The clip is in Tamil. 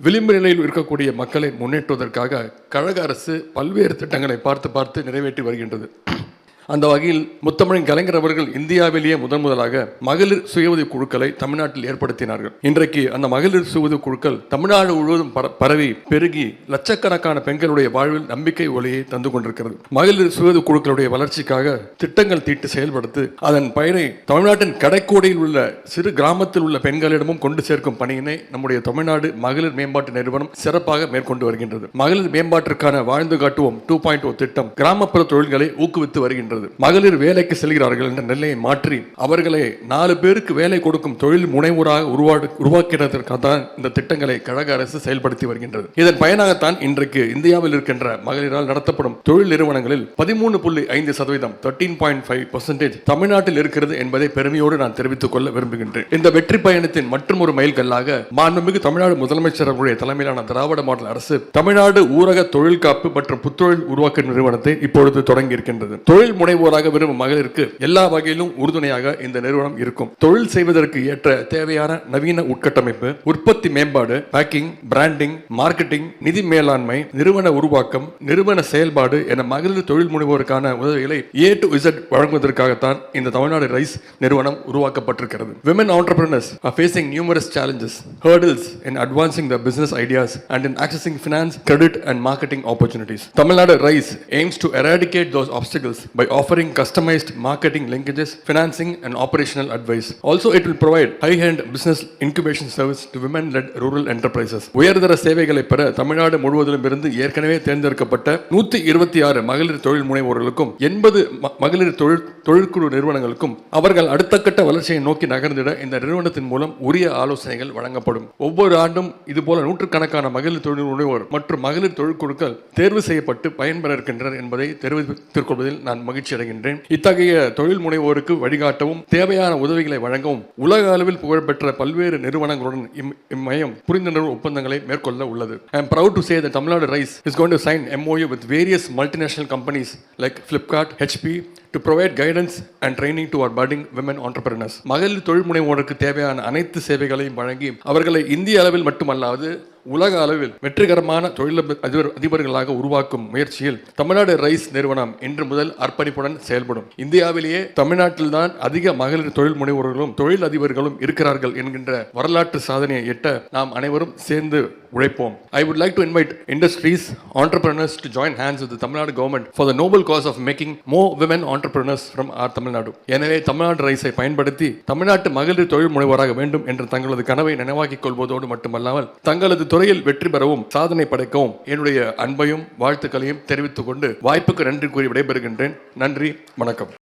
விளிம்பு நிலையில் இருக்கக்கூடிய மக்களை முன்னேற்றுவதற்காக கழக அரசு பல்வேறு திட்டங்களை பார்த்து நிறைவேற்றி வருகின்றது. அந்த வகையில் முத்தமிழன் கலைஞர் அவர்கள் இந்தியாவிலேயே முதலாக மகளிர் சுய உதவி குழுக்களை தமிழ்நாட்டில் ஏற்படுத்தினார்கள். இன்றைக்கு அந்த மகளிர் சுய உதவி குழுக்கள் தமிழ்நாடு முழுவதும் பரவி பெருகி லட்சக்கணக்கான பெண்களுடைய வாழ்வில் நம்பிக்கை ஒளியை தந்து கொண்டிருக்கிறது. மகளிர் சுய உதவி குழுக்களுடைய வளர்ச்சிக்காக திட்டங்கள் தீட்டி செயல்படுத்தி அதன் பயனை தமிழ்நாட்டின் கடைக்கோடியில் உள்ள சிறு கிராமத்தில் உள்ள பெண்களிடமும் கொண்டு சேர்க்கும் பணியினை நம்முடைய தமிழ்நாடு மகளிர் மேம்பாட்டு நிறுவனம் சிறப்பாக மேற்கொண்டு வருகின்றது. மகளிர் மேம்பாட்டிற்கான வாழ்ந்து காட்டுவோம் 2.0 திட்டம் கிராமப்புற தொழில்களை ஊக்குவித்து வருகின்றது. மகளிர் வேலைக்கு செல்கிறார்கள் என்ற நிலையை மாற்றி அவர்களை 4 பேருக்கு வேலை கொடுக்கும் தொழில் முனைவோராக உருவாக்குவதற்காக தான் இந்த திட்டங்களை கழக அரசு செயல்படுத்தி வருகின்றது. இதன் பயனாகத்தான் இன்றைக்கு இந்தியாவில் இருக்கின்ற மகளிரால் நடத்தப்படும் தொழில் நிறுவனங்களில் 13.5% 13.5% தமிழ்நாட்டில் இருக்கிறது என்பதை பெருமையோடு நான் தெரிவித்துக் கொள்ள விரும்புகின்றேன். இந்த வெற்றி பயணத்தின் மற்றும் ஒரு மைல்கல்லாக மாண்புமிகு தமிழ்நாடு முதலமைச்சர் அவருடைய தலைமையிலான திராவிட மாடல் அரசு தமிழ்நாடு ஊரக தொழில் காப்பு மற்றும் புத்தொழில் உருவாக்க நிறுவனத்தை இப்பொழுது தொடங்கி இருக்கின்றது. தொழில் முனைவோராக விரும்பும் மகளிருக்கு எல்லா வகையிலும் உறுதுணையாக இந்த நிறுவனம் இருக்கும். தொழில் செய்வதற்கு ஏற்ற தேவையான நவீன உட்கட்டமைப்பு, உற்பத்தி மேம்பாடு, பேக்கிங், பிராண்டிங், மார்க்கெட்டிங், நிதி மேலாண்மை, நிறுவன உருவாக்கம், நிறுவன செயல்பாடு என மகளிர் தொழில் முனைவோருக்கான உதவிகளை A to Z வழங்குவதற்காகத்தான் இந்த தமிழ்நாடு ரைஸ் நிறுவனம் உருவாக்கப்பட்டிருக்கிறது. Women entrepreneurs are facing numerous challenges, hurdles in advancing their business ideas and in accessing finance, credit and marketing opportunities. Tamil Nadu Rise aims to eradicate those obstacles by offering customized marketing linkages, financing and operational advice. Also, it will provide high-end business incubation service to women-led rural enterprises. உயர்தர சேவைகளை பெற தமிழ்நாடு முழுவதிலும் இருந்து ஏற்கனவே தேர்ந்தெடுக்கப்பட்ட 126 மகளிர் தொழில் முனைவோர்களுக்கும் 80 மகளிர் தொழிற்குழு நிறுவனங்களுக்கும் அவர்கள் அடுத்த கட்ட வளர்ச்சியை நோக்கி நகர்ந்திட இந்த நிறுவனத்தின் மூலம் உரிய ஆலோசனைகள் வழங்கப்படும். ஒவ்வொரு ஆண்டும் இதுபோல நூற்றுக்கணக்கான மகளிர் தொழில் முனைவோர் மற்றும் மகளிர் தொழிற்குழுக்கள் தேர்வு செய்யப்பட்டு பயன்பெற இருக்கின்றனர் என்பதை தெரிவித்துக் கொள்வதில் நான் மகிழ்ச்சி அடைகின்றேன். இத்தகைய தொழில் முனைவோருக்கு வழிகாட்டவும் தேவையான உதவிகளை வழங்கவும் உலக அளவில் புகழ்பெற்ற பல்வேறு நிறுவனங்களுடன் இம்மையம் புரிந்துணர்வு ஒப்பந்தங்களை மேற்கொள்ள உள்ளது. I am proud to say that Tamil Nadu Rise is going to sign MOU with various multinational companies like Flipkart, HP to provide guidance and training to our budding women entrepreneurs. மகளிர் தொழில் முனைவோருக்கு தேவையான அனைத்து சேவைகளையும் வழங்கி அவர்களை இந்திய அளவில் மட்டுமல்லாது உலக அளவில் வெற்றிகரமான தொழில் அதிபர்களாக உருவாக்கும் முயற்சியில் தமிழ்நாடு ரைஸ் நிறுவனம் இன்று முதல் அர்ப்பணிப்புடன் செயல்படும். இந்தியாவிலேயே தமிழ்நாட்டில் தான் அதிக மகளிர் தொழில் முனைவோர்களும் தொழில் அதிபர்களும் இருக்கிறார்கள் என்கின்ற வரலாற்று சாதனையை எட்ட நாம் அனைவரும் சேர்ந்து உழைப்போம். I would like to invite industries, entrepreneurs to join hands with the Tamil Nadu government for the noble cause of making more women entrepreneurs from our Tamil Nadu. எனவே தமிழ்நாடு ரைஸை பயன்படுத்தி தமிழ்நாட்டு மகளிர் தொழில் முனைவோராக வேண்டும் என்ற தங்களது கனவை நினைவாக்கிக் கொள்வதோடு மட்டுமல்லாமல் தங்களது துறையில் வெற்றி பெறவும் சாதனை படைக்கவும் என்னுடைய அன்பையும் வாழ்த்துக்களையும் தெரிவித்துக் கொண்டு வாய்ப்புக்கு நன்றி கூறி விடைபெறுகின்றேன். நன்றி, வணக்கம்.